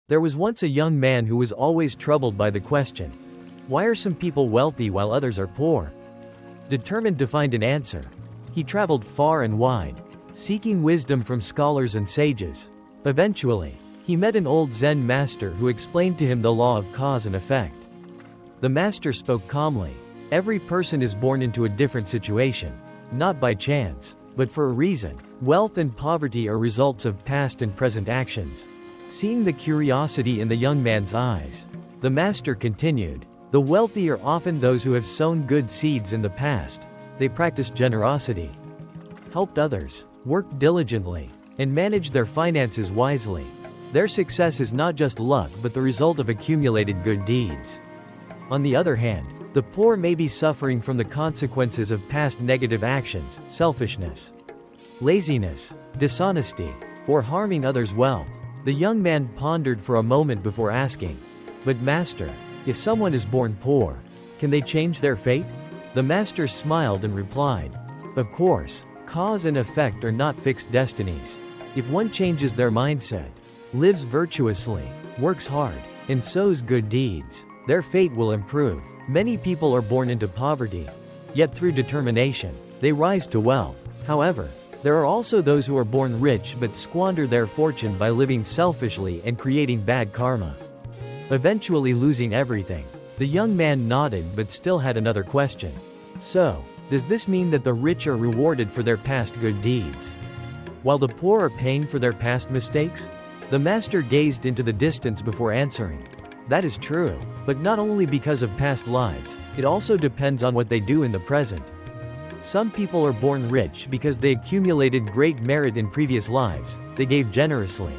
There was once a young man who was always troubled by the question, why are some people wealthy while others are poor? Determined to find an answer, he traveled far and wide, seeking wisdom from scholars and sages. Eventually, he met an old Zen master who explained to him the law of cause and effect. The master spoke calmly. Every person is born into a different situation, not by chance, but for a reason. Wealth and poverty are results of past and present actions. Seeing the curiosity in the young man's eyes, the master continued, the wealthy are often those who have sown good seeds in the past. They practiced generosity, helped others, worked diligently, and managed their finances wisely. Their success is not just luck but the result of accumulated good deeds. On the other hand, the poor may be suffering from the consequences of past negative actions, selfishness, laziness, dishonesty, or harming others' wealth. The young man pondered for a moment before asking, but master, if someone is born poor, can they change their fate? The master smiled and replied, of course, cause and effect are not fixed destinies. If one changes their mindset, lives virtuously, works hard, and sows good deeds, their fate will improve. Many people are born into poverty, yet through determination, they rise to wealth. However, there are also those who are born rich but squander their fortune by living selfishly and creating bad karma, eventually losing everything. The young man nodded but still had another question. So, does this mean that the rich are rewarded for their past good deeds, while the poor are paying for their past mistakes? The master gazed into the distance before answering. That is true, but not only because of past lives, it also depends on what they do in the present. Some people are born rich because they accumulated great merit in previous lives, they gave generously,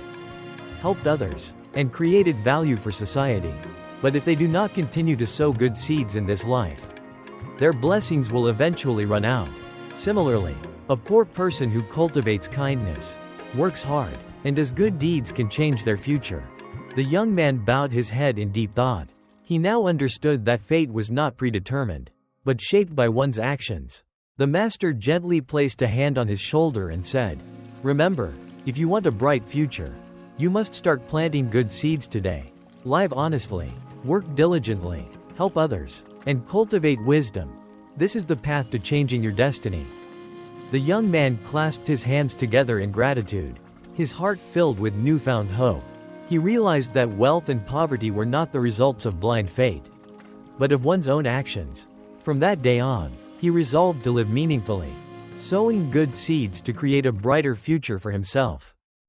helped others, and created value for society. But if they do not continue to sow good seeds in this life, their blessings will eventually run out. Similarly, a poor person who cultivates kindness, works hard, and does good deeds can change their future. The young man bowed his head in deep thought. He now understood that fate was not predetermined, but shaped by one's actions. The master gently placed a hand on his shoulder and said, remember, if you want a bright future, you must start planting good seeds today. Live honestly, work diligently, help others, and cultivate wisdom. This is the path to changing your destiny. The young man clasped his hands together in gratitude, his heart filled with newfound hope. He realized that wealth and poverty were not the results of blind fate, but of one's own actions. From that day on, he resolved to live meaningfully, sowing good seeds to create a brighter future for himself.